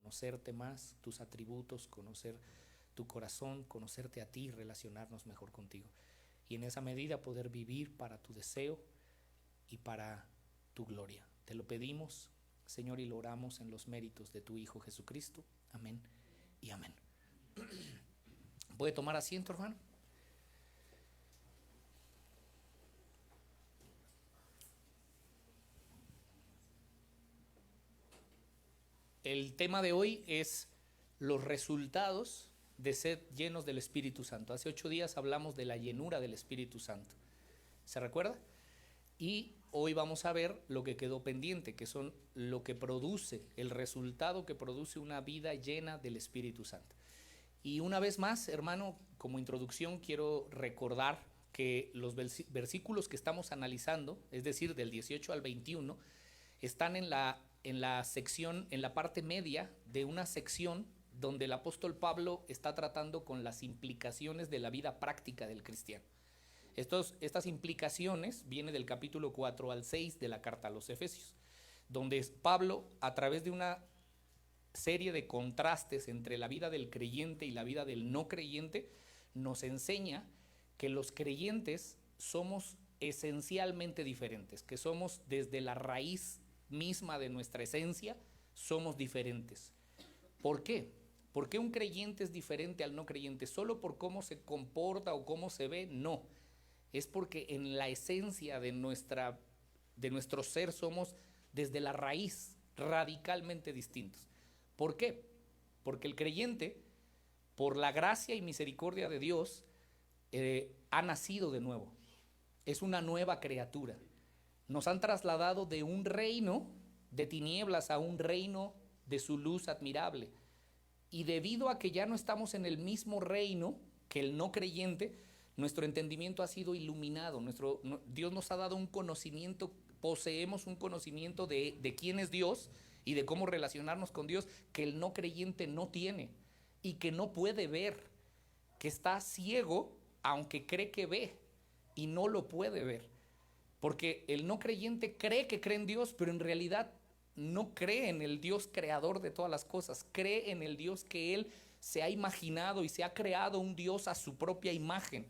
conocerte más, tus atributos, conocer tu corazón, conocerte a ti y relacionarnos mejor contigo. Y en esa medida poder vivir para tu deseo y para tu gloria. Te lo pedimos, Señor, y lo oramos en los méritos de tu Hijo Jesucristo. Amén y amén. ¿Puede tomar asiento, hermano? El tema de hoy es los resultados de ser llenos del Espíritu Santo. Hace 8 días hablamos de la llenura del Espíritu Santo. ¿Se recuerda? Y hoy vamos a ver lo que quedó pendiente, que son lo que produce, el resultado que produce una vida llena del Espíritu Santo. Y una vez más, hermano, como introducción quiero recordar que los versículos que estamos analizando, es decir, del 18 al 21, están en la sección, en la parte media de una sección donde el apóstol Pablo está tratando con las implicaciones de la vida práctica del cristiano. Estas implicaciones vienen del capítulo 4 al 6 de la carta a los Efesios, donde Pablo, a través de una serie de contrastes entre la vida del creyente y la vida del no creyente, nos enseña que los creyentes somos esencialmente diferentes, que somos desde la raíz misma de nuestra esencia, somos diferentes. ¿Por qué? ¿Por qué un creyente es diferente al no creyente? ¿Solo por cómo se comporta o cómo se ve? No. Es porque en la esencia de nuestro ser somos desde la raíz radicalmente distintos. ¿Por qué? Porque el creyente, por la gracia y misericordia de Dios, ha nacido de nuevo. Es una nueva criatura. Nos han trasladado de un reino de tinieblas a un reino de su luz admirable. Y debido a que ya no estamos en el mismo reino que el no creyente, nuestro entendimiento ha sido iluminado. Dios nos ha dado un conocimiento, poseemos un conocimiento de quién es Dios y de cómo relacionarnos con Dios que el no creyente no tiene y que no puede ver, que está ciego aunque cree que ve y no lo puede ver. Porque el no creyente cree que cree en Dios, pero en realidad no cree en el Dios creador de todas las cosas, cree en el Dios que Él se ha imaginado y se ha creado un Dios a su propia imagen.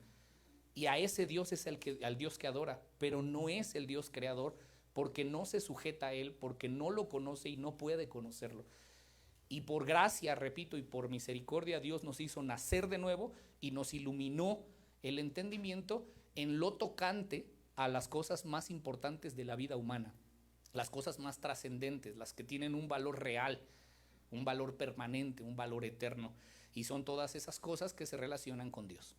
Y a ese Dios es al Dios que adora, pero no es el Dios creador porque no se sujeta a Él, porque no lo conoce y no puede conocerlo. Y por gracia, repito, y por misericordia, Dios nos hizo nacer de nuevo y nos iluminó el entendimiento en lo tocante a las cosas más importantes de la vida humana, las cosas más trascendentes, las que tienen un valor real, un valor permanente, un valor eterno. Y son todas esas cosas que se relacionan con Dios.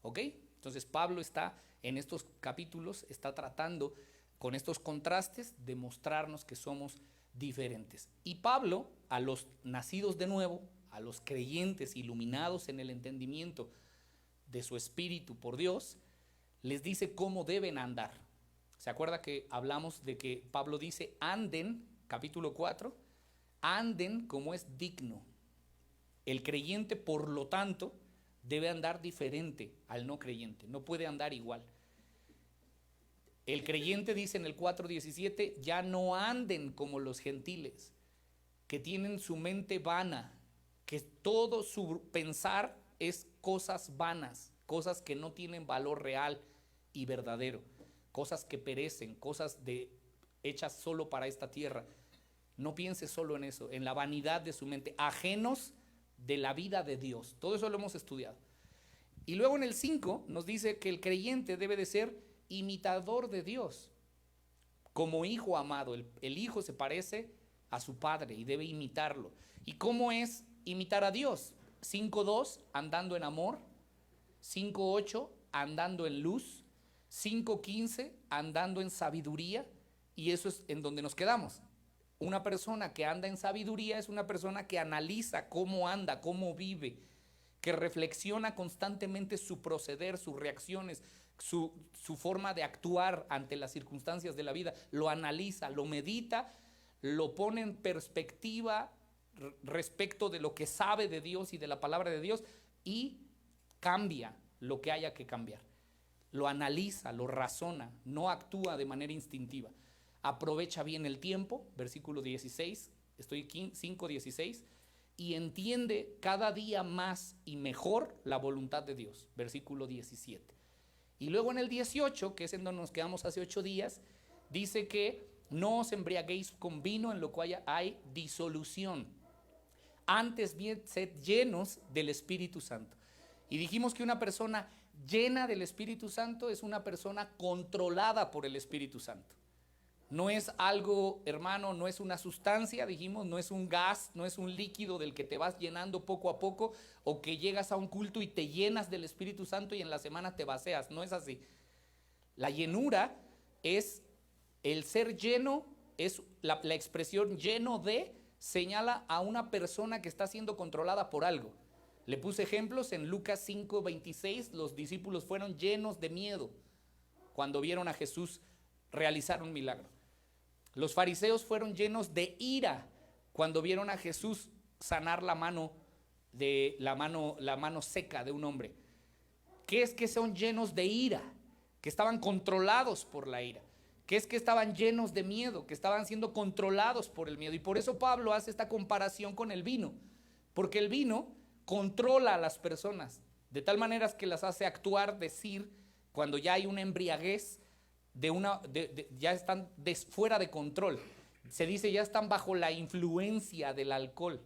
¿Ok? Entonces Pablo está en estos capítulos, está tratando con estos contrastes de mostrarnos que somos diferentes. Y Pablo, a los nacidos de nuevo, a los creyentes iluminados en el entendimiento de su espíritu por Dios, les dice cómo deben andar. ¿Se acuerda que hablamos de que Pablo dice anden, capítulo 4, anden como es digno? El creyente, por lo tanto, debe andar diferente al no creyente, no puede andar igual. El creyente dice en el 4:17, ya no anden como los gentiles, que tienen su mente vana, que todo su pensar es cosas vanas, cosas que no tienen valor real y verdadero, cosas que perecen, cosas hechas solo para esta tierra. No piense solo en eso, en la vanidad de su mente, ajenos de la vida de Dios. Todo eso lo hemos estudiado. Y luego en el 5 nos dice que el creyente debe de ser imitador de Dios, como hijo amado. El hijo se parece a su padre y debe imitarlo. ¿Y cómo es imitar a Dios? 5:2, andando en amor. 5:8, andando en luz. 5:15, andando en sabiduría. Y eso es en donde nos quedamos. Una persona que anda en sabiduría es una persona que analiza cómo anda, cómo vive, que reflexiona constantemente su proceder, sus reacciones, su forma de actuar ante las circunstancias de la vida. Lo analiza, lo medita, lo pone en perspectiva respecto de lo que sabe de Dios y de la palabra de Dios y cambia lo que haya que cambiar. Lo analiza, lo razona, no actúa de manera instintiva. Aprovecha bien el tiempo, versículo 16, estoy 5:16, y entiende cada día más y mejor la voluntad de Dios. Versículo 17. Y luego en el 18, que es en donde nos quedamos hace 8 días, dice que no os embriaguéis con vino en lo cual hay disolución. Antes bien, sed llenos del Espíritu Santo. Y dijimos que una persona llena del Espíritu Santo es una persona controlada por el Espíritu Santo. No es algo, hermano, no es una sustancia, dijimos, no es un gas, no es un líquido del que te vas llenando poco a poco, o que llegas a un culto y te llenas del Espíritu Santo y en la semana te vacías. No es así. La llenura es el ser lleno, es la expresión lleno de, señala a una persona que está siendo controlada por algo. Le puse ejemplos en Lucas 5:26, los discípulos fueron llenos de miedo cuando vieron a Jesús realizar un milagro. Los fariseos fueron llenos de ira cuando vieron a Jesús sanar la mano seca de un hombre. ¿Qué es que son llenos de ira? Que estaban controlados por la ira. ¿Qué es que estaban llenos de miedo? Que estaban siendo controlados por el miedo. Y por eso Pablo hace esta comparación con el vino, porque el vino controla a las personas de tal manera que las hace actuar, decir, cuando ya hay una embriaguez, ya están fuera de control. Se dice ya están bajo la influencia del alcohol.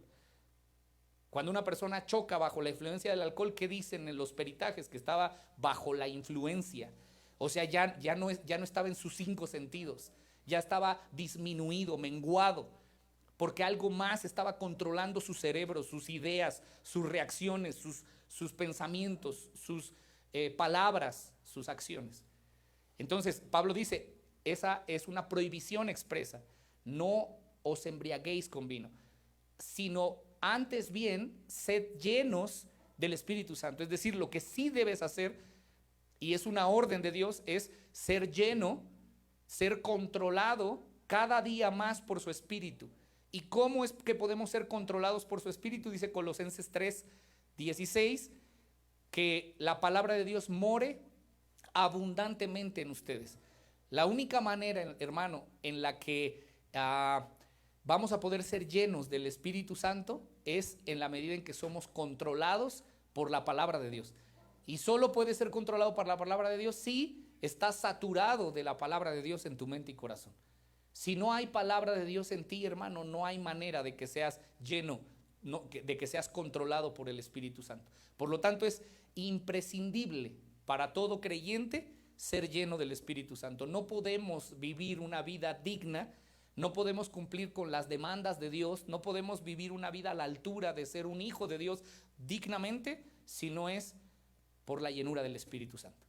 Cuando una persona choca bajo la influencia del alcohol, ¿qué dicen en los peritajes? Que estaba bajo la influencia. O sea, ya no estaba en sus 5 sentidos, ya estaba disminuido, menguado, porque algo más estaba controlando su cerebro, sus ideas, sus reacciones, sus pensamientos, sus palabras, sus acciones. Entonces, Pablo dice, esa es una prohibición expresa. No os embriaguéis con vino, sino antes bien, sed llenos del Espíritu Santo. Es decir, lo que sí debes hacer, y es una orden de Dios, es ser lleno, ser controlado cada día más por su Espíritu. ¿Y cómo es que podemos ser controlados por su Espíritu? Dice Colosenses 3:16, que la palabra de Dios more abundantemente en ustedes. La única manera, hermano, en la que vamos a poder ser llenos del Espíritu Santo es en la medida en que somos controlados por la palabra de Dios. Y solo puede ser controlado por la palabra de Dios si estás saturado de la palabra de Dios en tu mente y corazón. Si no hay palabra de Dios en ti, hermano, no hay manera de que seas lleno, de que seas controlado por el Espíritu Santo. Por lo tanto, es imprescindible para todo creyente ser lleno del Espíritu Santo. No podemos vivir una vida digna, no podemos cumplir con las demandas de Dios, no podemos vivir una vida a la altura de ser un hijo de Dios dignamente si no es por la llenura del Espíritu Santo.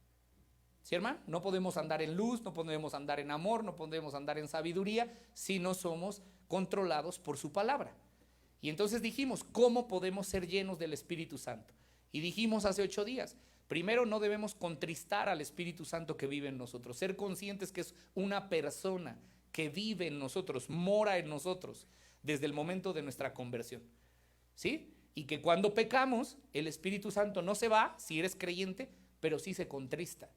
¿Sí, hermano? No podemos andar en luz, no podemos andar en amor, no podemos andar en sabiduría si no somos controlados por su palabra. Y entonces dijimos, ¿cómo podemos ser llenos del Espíritu Santo? Y dijimos hace 8 días, primero no debemos contristar al Espíritu Santo que vive en nosotros, ser conscientes que es una persona que vive en nosotros, mora en nosotros desde el momento de nuestra conversión, ¿sí? Y que cuando pecamos, el Espíritu Santo no se va, si eres creyente, pero sí se contrista.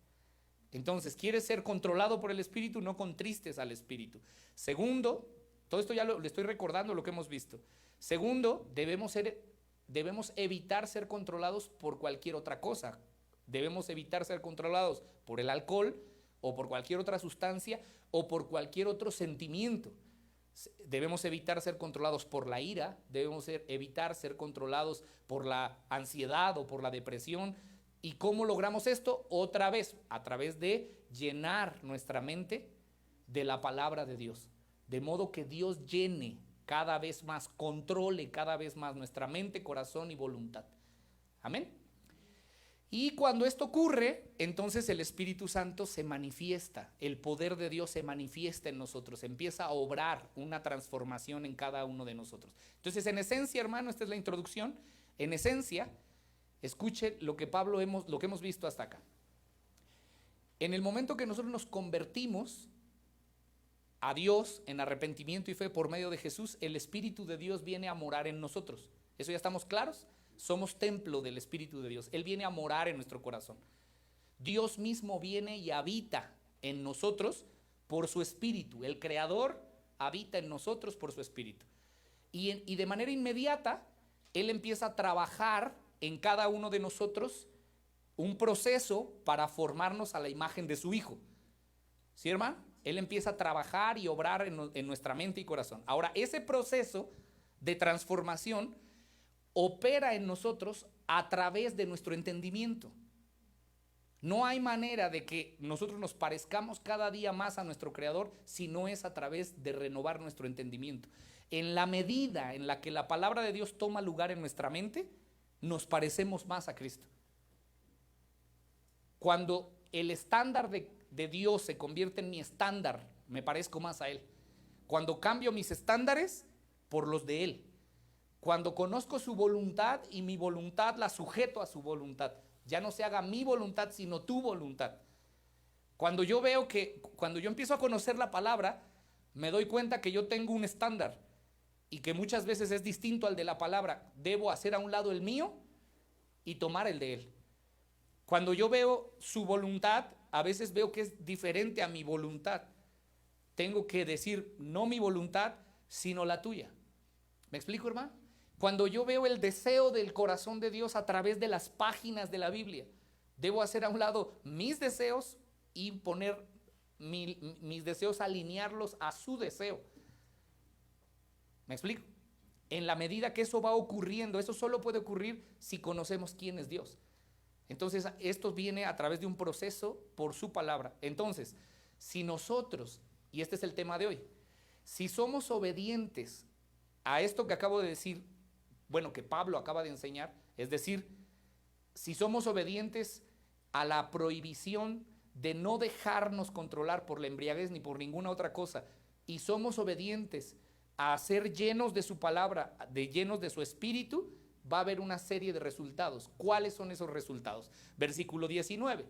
Entonces, ¿quieres ser controlado por el Espíritu? No contristes al Espíritu. Segundo, todo esto ya le estoy recordando lo que hemos visto. Segundo, debemos evitar ser controlados por cualquier otra cosa. Debemos evitar ser controlados por el alcohol o por cualquier otra sustancia o por cualquier otro sentimiento. Debemos evitar ser controlados por la ira, debemos evitar ser controlados por la ansiedad o por la depresión. ¿Y cómo logramos esto? Otra vez, a través de llenar nuestra mente de la palabra de Dios. De modo que Dios llene cada vez más, controle cada vez más nuestra mente, corazón y voluntad. Amén. Y cuando esto ocurre, entonces el Espíritu Santo se manifiesta, el poder de Dios se manifiesta en nosotros, empieza a obrar una transformación en cada uno de nosotros. Entonces, en esencia, hermano, esta es la introducción, en esencia, escuche lo que hemos visto hasta acá. En el momento que nosotros nos convertimos a Dios en arrepentimiento y fe por medio de Jesús, el Espíritu de Dios viene a morar en nosotros. ¿Eso ya estamos claros? Somos templo del Espíritu de Dios. Él viene a morar en nuestro corazón. Dios mismo viene y habita en nosotros por su Espíritu. El Creador habita en nosotros por su Espíritu. Y de manera inmediata, Él empieza a trabajar en cada uno de nosotros un proceso para formarnos a la imagen de su Hijo. ¿Sí, hermano? Él empieza a trabajar y obrar en nuestra mente y corazón. Ahora, ese proceso de transformación opera en nosotros a través de nuestro entendimiento. No hay manera de que nosotros nos parezcamos cada día más a nuestro Creador si no es a través de renovar nuestro entendimiento. En la medida en la que la palabra de Dios toma lugar en nuestra mente, nos parecemos más a Cristo. Cuando el estándar de Dios se convierte en mi estándar, me parezco más a Él. Cuando cambio mis estándares por los de Él. Cuando conozco su voluntad y mi voluntad la sujeto a su voluntad. Ya no se haga mi voluntad, sino tu voluntad. Cuando yo empiezo a conocer la palabra, me doy cuenta que yo tengo un estándar y que muchas veces es distinto al de la palabra. Debo hacer a un lado el mío y tomar el de Él. Cuando yo veo su voluntad, a veces veo que es diferente a mi voluntad. Tengo que decir, no mi voluntad, sino la tuya. ¿Me explico, hermano? Cuando yo veo el deseo del corazón de Dios a través de las páginas de la Biblia, debo hacer a un lado mis deseos y poner mis deseos, alinearlos a su deseo. ¿Me explico? En la medida que eso va ocurriendo, eso solo puede ocurrir si conocemos quién es Dios. Entonces, esto viene a través de un proceso por su palabra. Entonces, si nosotros, y este es el tema de hoy, si somos obedientes a esto que acabo de decir, bueno, que Pablo acaba de enseñar, es decir, si somos obedientes a la prohibición de no dejarnos controlar por la embriaguez ni por ninguna otra cosa, y somos obedientes a ser llenos de su palabra, llenos de su espíritu, va a haber una serie de resultados. ¿Cuáles son esos resultados? Versículo 19.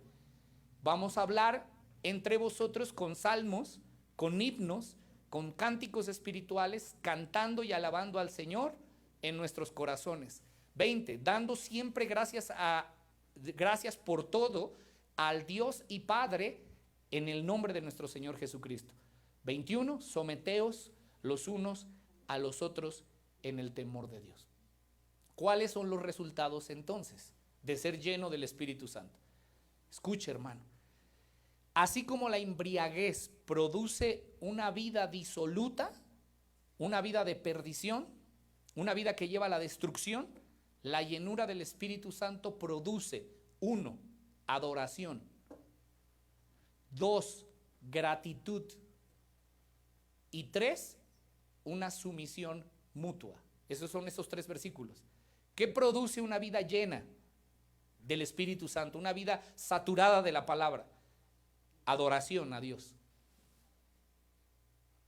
Vamos a hablar entre vosotros con salmos, con himnos, con cánticos espirituales, cantando y alabando al Señor en nuestros corazones. 20. Dando siempre gracias por todo al Dios y Padre en el nombre de nuestro Señor Jesucristo. 21. Someteos los unos a los otros en el temor de Dios. ¿Cuáles son los resultados entonces de ser lleno del Espíritu Santo? Escuche, hermano. Así como la embriaguez produce una vida disoluta, una vida de perdición, una vida que lleva a la destrucción, la llenura del Espíritu Santo produce 1. Adoración. 2. Gratitud. Y 3. Una sumisión mutua. Esos son esos 3 versículos. ¿Qué produce una vida llena del Espíritu Santo? Una vida saturada de la palabra. Adoración a Dios.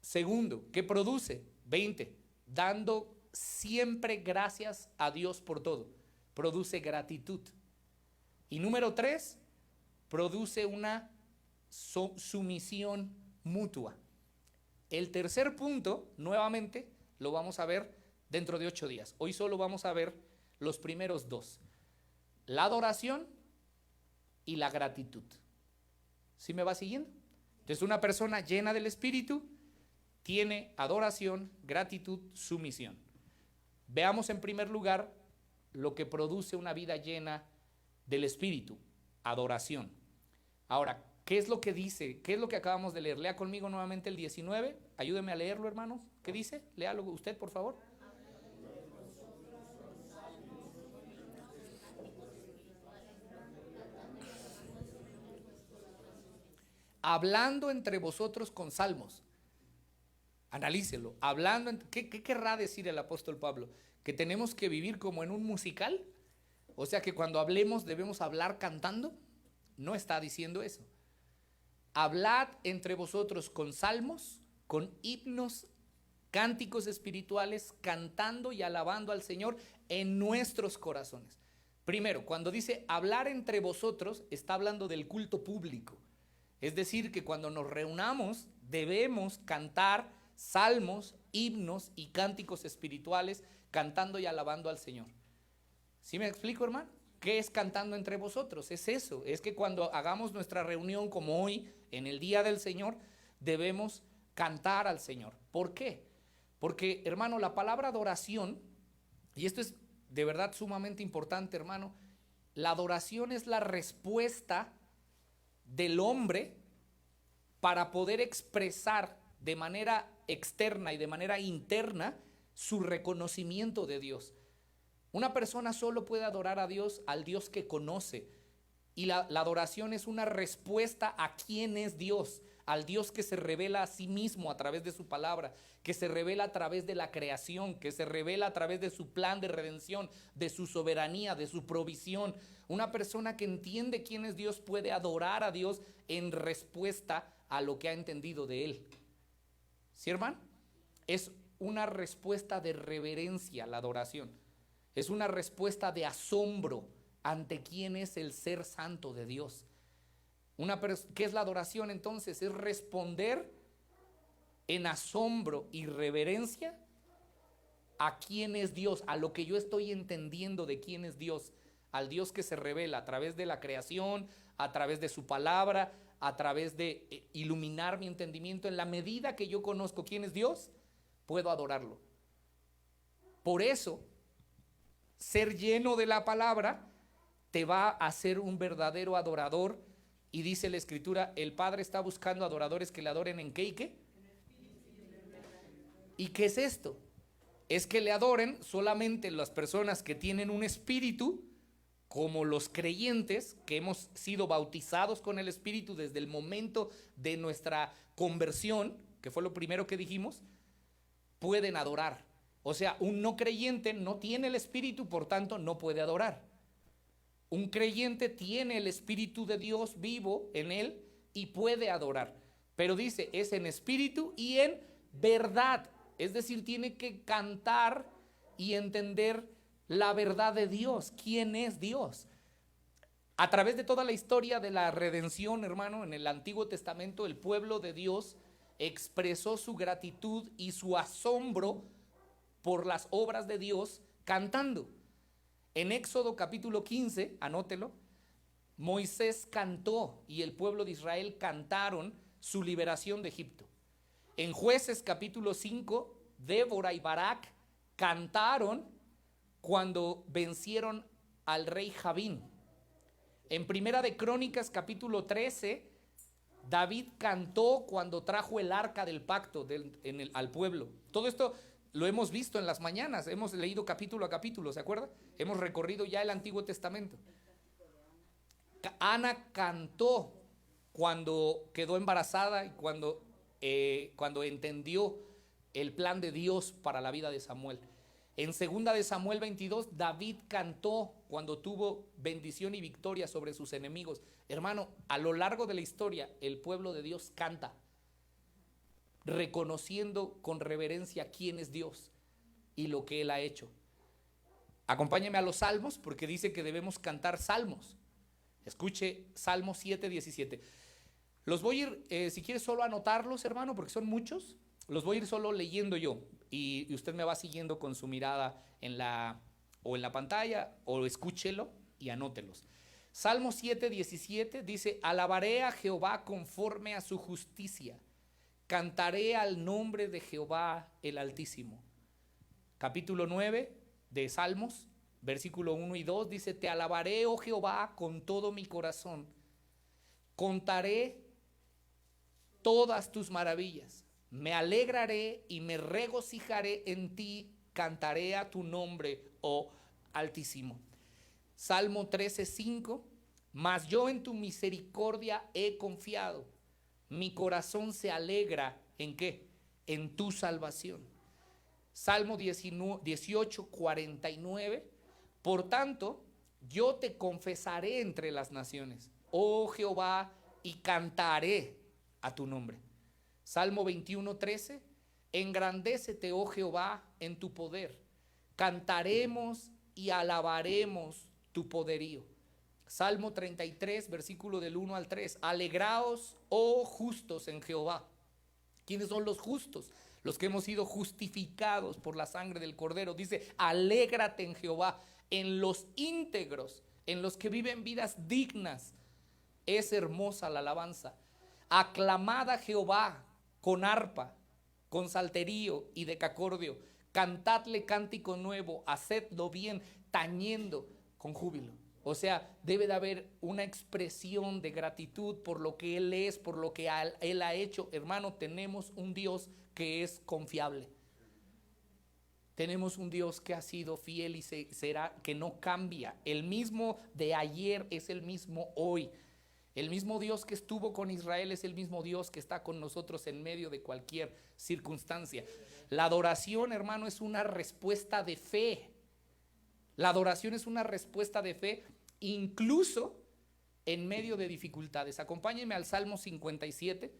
Segundo, ¿qué produce? 20. Dando siempre gracias a Dios por todo. Produce gratitud. Y número 3, produce una sumisión mutua. El tercer punto, nuevamente, lo vamos a ver dentro de 8 días. Hoy solo vamos a ver los primeros 2. La adoración y la gratitud. ¿Sí me va siguiendo? Entonces, una persona llena del Espíritu tiene adoración, gratitud, sumisión. Veamos en primer lugar lo que produce una vida llena del Espíritu, adoración. Ahora, ¿qué es lo que dice? ¿Qué es lo que acabamos de leer? Lea conmigo nuevamente el 19. Ayúdeme a leerlo, hermanos. ¿Qué dice? Léalo usted, por favor. Hablando entre vosotros con salmos. Analícelo. ¿Qué querrá decir el apóstol Pablo? ¿Que tenemos que vivir como en un musical? O sea, que cuando hablemos debemos hablar cantando. No está diciendo eso. Hablad entre vosotros con salmos, con himnos, cánticos espirituales, cantando y alabando al Señor en nuestros corazones. Primero, cuando dice hablar entre vosotros, está hablando del culto público. Es decir, que cuando nos reunamos debemos cantar salmos, himnos y cánticos espirituales, cantando y alabando al Señor. ¿Sí me explico, hermano? ¿Qué es cantando entre vosotros? Es eso, es que cuando hagamos nuestra reunión como hoy, en el día del Señor, debemos cantar al Señor. ¿Por qué? Porque, hermano, la palabra adoración, y esto es de verdad sumamente importante, hermano. La adoración es la respuesta del hombre para poder expresar de manera externa y de manera interna su reconocimiento de Dios. Una persona solo puede adorar a Dios, al Dios que conoce. Y la adoración es una respuesta a quién es Dios, al Dios que se revela a sí mismo a través de su palabra, que se revela a través de la creación, que se revela a través de su plan de redención, de su soberanía, de su provisión. Una persona que entiende quién es Dios puede adorar a Dios en respuesta a lo que ha entendido de Él. ¿Sí, hermano? Es una respuesta de reverencia la adoración. Es una respuesta de asombro ante quién es el ser santo de Dios. ¿Qué es la adoración entonces? Es responder en asombro y reverencia a quién es Dios, a lo que yo estoy entendiendo de quién es Dios, al Dios que se revela a través de la creación, a través de su palabra, a través de iluminar mi entendimiento. En la medida que yo conozco quién es Dios, puedo adorarlo. Por eso, ser lleno de la palabra te va a hacer un verdadero adorador. Y dice la Escritura, el Padre está buscando adoradores que le adoren ¿en qué y qué? ¿Y qué es esto? Es que le adoren solamente las personas que tienen un espíritu, como los creyentes que hemos sido bautizados con el Espíritu desde el momento de nuestra conversión, que fue lo primero que dijimos, pueden adorar. O sea, un no creyente no tiene el Espíritu, por tanto no puede adorar. Un creyente tiene el Espíritu de Dios vivo en él y puede adorar. Pero dice, es en espíritu y en verdad. Es decir, tiene que cantar y entender la verdad de Dios. ¿Quién es Dios? A través de toda la historia de la redención, hermano, en el Antiguo Testamento, el pueblo de Dios expresó su gratitud y su asombro por las obras de Dios cantando. En Éxodo capítulo 15, anótelo, Moisés cantó y el pueblo de Israel cantaron su liberación de Egipto. En Jueces capítulo 5, Débora y Barak cantaron cuando vencieron al rey Jabín. En Primera de Crónicas capítulo 13, David cantó cuando trajo el arca del pacto al pueblo. Todo esto lo hemos visto en las mañanas, hemos leído capítulo a capítulo, ¿se acuerda? Hemos recorrido ya el Antiguo Testamento. Ana cantó cuando quedó embarazada y cuando entendió el plan de Dios para la vida de Samuel. En 2 de Samuel 22, David cantó cuando tuvo bendición y victoria sobre sus enemigos. Hermano, a lo largo de la historia, el pueblo de Dios canta, reconociendo con reverencia quién es Dios y lo que Él ha hecho. Acompáñeme a los salmos, porque dice que debemos cantar salmos. Escuche Salmo 7:17. Los voy a ir, si quiere solo anotarlos, hermano, porque son muchos. Los voy a ir solo leyendo yo y usted me va siguiendo con su mirada en la pantalla, o escúchelo y anótelos. Salmo 7:17 dice: alabaré a Jehová conforme a su justicia, cantaré al nombre de Jehová el Altísimo. Capítulo 9 de Salmos, versículo 1 y 2 dice: te alabaré, oh Jehová, con todo mi corazón, contaré todas tus maravillas, me alegraré y me regocijaré en ti, cantaré a tu nombre, oh Altísimo. Salmo 13:5, mas yo en tu misericordia he confiado, mi corazón se alegra, ¿en qué? En tu salvación. Salmo 18:49, por tanto, yo te confesaré entre las naciones, oh Jehová, y cantaré a tu nombre. Salmo 21:13, engrandécete, oh Jehová, en tu poder, cantaremos y alabaremos tu poderío. Salmo 33, versículo del 1 al 3, alegraos, oh justos, en Jehová. ¿Quiénes son los justos? Los que hemos sido justificados por la sangre del Cordero. Dice: alégrate en Jehová, en los íntegros, en los que viven vidas dignas. Es hermosa la alabanza. Aclamad a Jehová con arpa, con salterio y decacordio. Cantadle cántico nuevo, hacedlo bien, tañendo con júbilo. O sea, debe de haber una expresión de gratitud por lo que Él es, por lo que Él ha hecho. Hermano, tenemos un Dios que es confiable. Tenemos un Dios que ha sido fiel y será, que no cambia. El mismo de ayer es el mismo hoy. El mismo Dios que estuvo con Israel es el mismo Dios que está con nosotros en medio de cualquier circunstancia. La adoración, hermano, es una respuesta de fe. La adoración es una respuesta de fe, incluso en medio de dificultades. Acompáñenme al Salmo 57.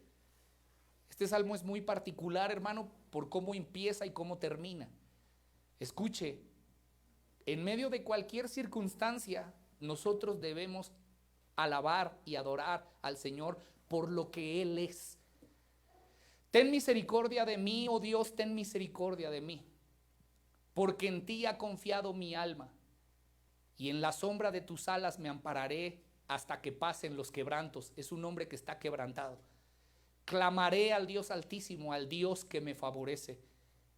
Este salmo es muy particular, hermano, por cómo empieza y cómo termina. Escuche, en medio de cualquier circunstancia, nosotros debemos alabar y adorar al Señor por lo que Él es. Ten misericordia de mí, oh Dios, ten misericordia de mí, porque en ti ha confiado mi alma, y en la sombra de tus alas me ampararé hasta que pasen los quebrantos. Es un hombre que está quebrantado. Clamaré al Dios Altísimo, al Dios que me favorece.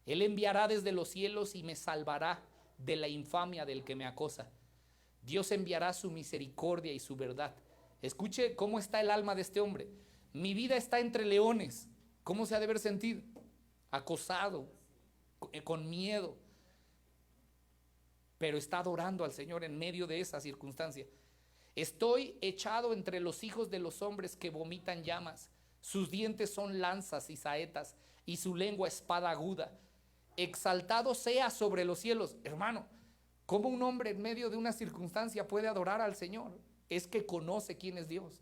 Él enviará desde los cielos y me salvará de la infamia del que me acosa. Dios enviará su misericordia y su verdad. Escuche cómo está el alma de este hombre. Mi vida está entre leones. ¿Cómo se ha de haber sentido? Acosado, con miedo. Pero está adorando al Señor en medio de esa circunstancia. Estoy echado entre los hijos de los hombres que vomitan llamas. Sus dientes son lanzas y saetas, y su lengua espada aguda. Exaltado sea sobre los cielos. Hermano, ¿cómo un hombre en medio de una circunstancia puede adorar al Señor? Es que conoce quién es Dios,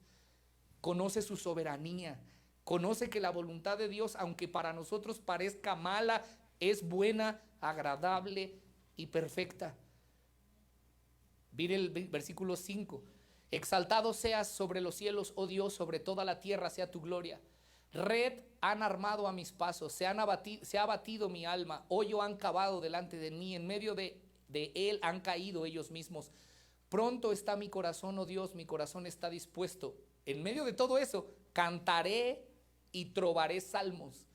conoce su soberanía, conoce que la voluntad de Dios, aunque para nosotros parezca mala, es buena, agradable y perfecta. Mire el versículo 5. Exaltado seas sobre los cielos, oh Dios, sobre toda la tierra sea tu gloria. Red han armado a mis pasos, se ha abatido mi alma, hoyo han cavado delante de mí, en medio de él han caído ellos mismos. Pronto está mi corazón, oh Dios, mi corazón está dispuesto. En medio de todo eso, cantaré y trovaré salmos.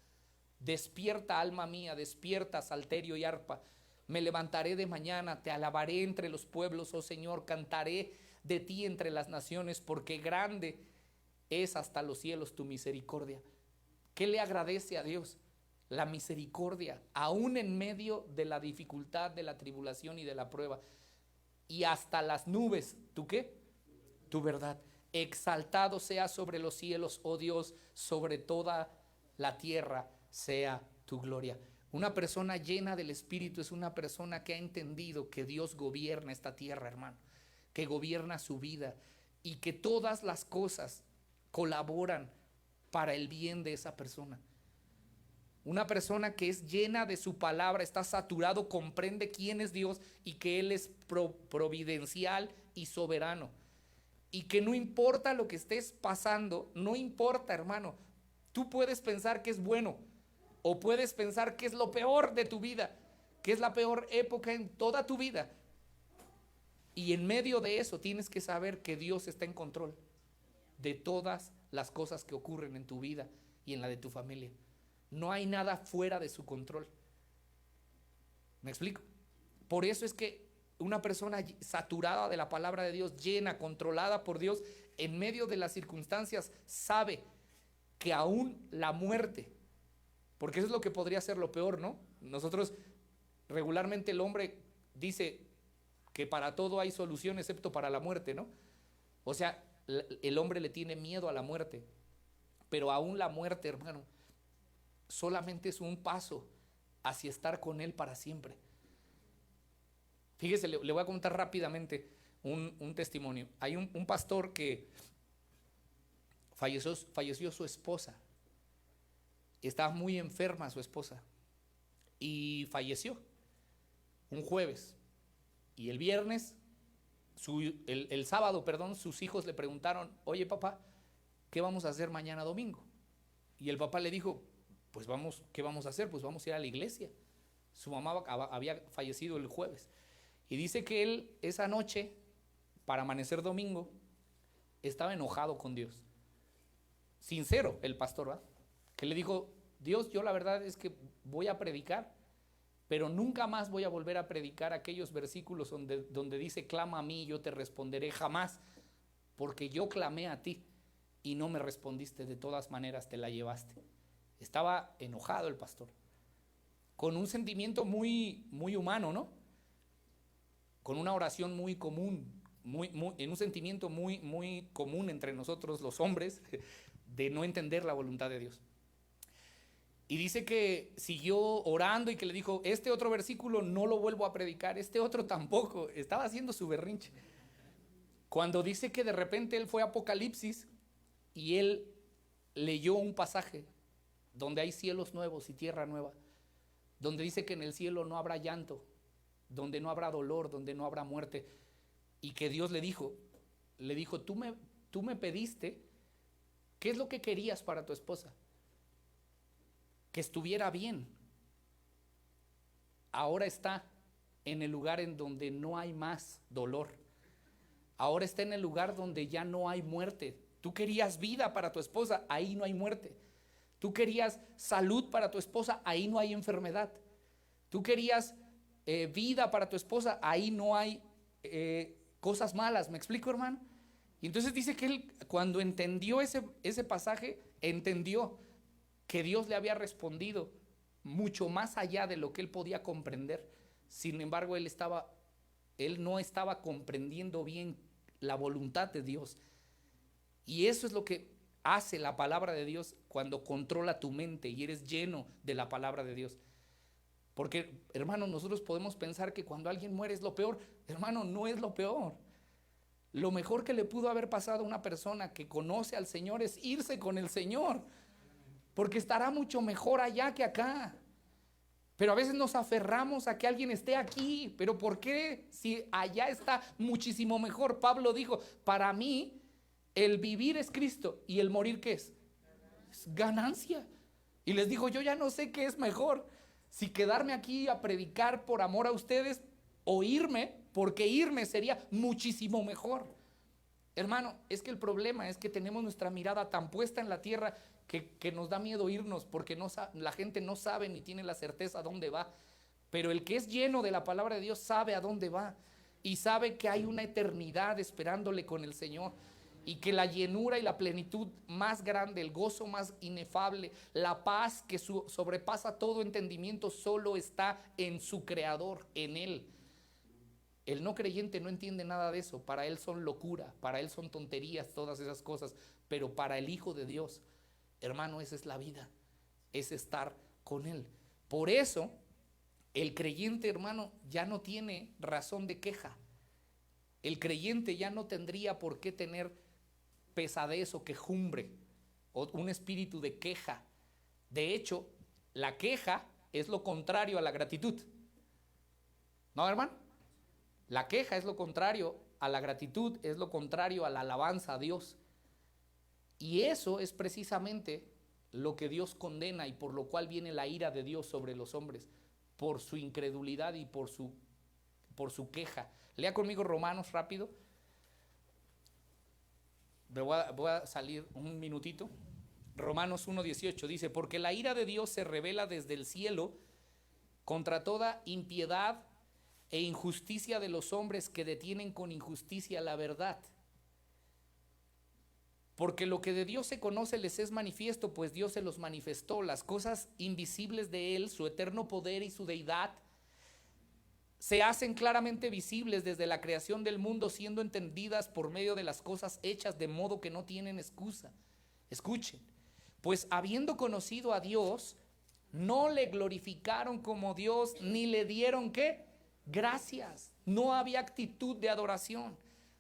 Despierta, alma mía, despierta, salterio y arpa. Me levantaré de mañana, te alabaré entre los pueblos, oh Señor, cantaré de ti entre las naciones, porque grande es hasta los cielos tu misericordia. ¿Qué le agradece a Dios? La misericordia, aún en medio de la dificultad, de la tribulación y de la prueba. Y hasta las nubes, ¿tú qué? Tu verdad. Exaltado sea sobre los cielos, oh Dios, sobre toda la tierra sea tu gloria. Una persona llena del Espíritu es una persona que ha entendido que Dios gobierna esta tierra, hermano, que gobierna su vida y que todas las cosas colaboran para el bien de esa persona. Una persona que es llena de su palabra, está saturado, comprende quién es Dios y que Él es providencial y soberano. Y que no importa lo que estés pasando, no importa, hermano. Tú puedes pensar que es bueno o puedes pensar que es lo peor de tu vida, que es la peor época en toda tu vida. Y en medio de eso tienes que saber que Dios está en control de todas las cosas que ocurren en tu vida y en la de tu familia. No hay nada fuera de su control. ¿Me explico? Por eso es que una persona saturada de la palabra de Dios, llena, controlada por Dios, en medio de las circunstancias, sabe que aún la muerte, porque eso es lo que podría ser lo peor, ¿no? Nosotros, regularmente el hombre dice que para todo hay solución excepto para la muerte, ¿no? O sea, el hombre le tiene miedo a la muerte, pero aún la muerte, hermano, solamente es un paso hacia estar con Él para siempre. Fíjese, le voy a contar rápidamente un testimonio. Hay un pastor que falleció su esposa. Estaba muy enferma su esposa y falleció un jueves. Y el viernes, el sábado, sus hijos le preguntaron: oye, papá, ¿qué vamos a hacer mañana domingo? Y el papá le dijo: pues ¿qué vamos a hacer? Pues vamos a ir a la iglesia. Su mamá había fallecido el jueves. Y dice que él esa noche, para amanecer domingo, estaba enojado con Dios. Sincero el pastor, ¿verdad? Que le dijo: Dios, yo la verdad es que voy a predicar pero nunca más voy a volver a predicar aquellos versículos donde dice, clama a mí y yo te responderé, jamás, porque yo clamé a ti y no me respondiste, de todas maneras te la llevaste. Estaba enojado el pastor, con un sentimiento muy, muy humano, ¿no? Con una oración muy común, en un sentimiento muy, muy común entre nosotros los hombres, de no entender la voluntad de Dios. Y dice que siguió orando y que le dijo, este otro versículo no lo vuelvo a predicar, este otro tampoco. Estaba haciendo su berrinche. Cuando dice que de repente él fue a Apocalipsis y él leyó un pasaje donde hay cielos nuevos y tierra nueva, donde dice que en el cielo no habrá llanto, donde no habrá dolor, donde no habrá muerte, y que Dios le dijo, tú me pediste, ¿qué es lo que querías para tu esposa? Que estuviera bien. Ahora está en el lugar en donde no hay más dolor. Ahora está en el lugar donde ya no hay muerte. Tú querías vida para tu esposa, ahí no hay muerte. Tú querías salud para tu esposa, ahí no hay enfermedad. Tú querías vida para tu esposa, ahí no hay cosas malas. ¿Me explico, hermano? Y entonces dice que él, cuando entendió ese pasaje, entendió que Dios le había respondido mucho más allá de lo que él podía comprender. Sin embargo, él no estaba comprendiendo bien la voluntad de Dios. Y eso es lo que hace la palabra de Dios cuando controla tu mente y eres lleno de la palabra de Dios. Porque, hermano, nosotros podemos pensar que cuando alguien muere es lo peor. Hermano, no es lo peor. Lo mejor que le pudo haber pasado a una persona que conoce al Señor es irse con el Señor, porque estará mucho mejor allá que acá. Pero a veces nos aferramos a que alguien esté aquí. ¿Pero por qué? Si allá está muchísimo mejor. Pablo dijo, para mí el vivir es Cristo y el morir ¿qué es? Es ganancia. Y les dijo, yo ya no sé qué es mejor, si quedarme aquí a predicar por amor a ustedes o irme, porque irme sería muchísimo mejor. Hermano, es que el problema es que tenemos nuestra mirada tan puesta en la tierra que nos da miedo irnos, porque la gente no sabe ni tiene la certeza a dónde va. Pero el que es lleno de la palabra de Dios sabe a dónde va y sabe que hay una eternidad esperándole con el Señor, y que la llenura y la plenitud más grande, el gozo más inefable, la paz que sobrepasa todo entendimiento solo está en su Creador, en Él. El no creyente no entiende nada de eso. Para él son locura, para él son tonterías, todas esas cosas. Pero para el Hijo de Dios, hermano, esa es la vida, es estar con Él. Por eso, el creyente, hermano, ya no tiene razón de queja. El creyente ya no tendría por qué tener pesadez o quejumbre o un espíritu de queja. De hecho, la queja es lo contrario a la gratitud. ¿No, hermano? La queja es lo contrario a la gratitud, es lo contrario a la alabanza a Dios. Y eso es precisamente lo que Dios condena y por lo cual viene la ira de Dios sobre los hombres, por su incredulidad y por su queja. Lea conmigo Romanos rápido. Voy a salir un minutito. Romanos 1:18 dice, porque la ira de Dios se revela desde el cielo contra toda impiedad e injusticia de los hombres que detienen con injusticia la verdad. Porque lo que de Dios se conoce les es manifiesto, pues Dios se los manifestó. Las cosas invisibles de Él, su eterno poder y su deidad, se hacen claramente visibles desde la creación del mundo, siendo entendidas por medio de las cosas hechas, de modo que no tienen excusa. Escuchen, pues habiendo conocido a Dios, no le glorificaron como Dios, ni le dieron ¿qué? Gracias. No había actitud de adoración.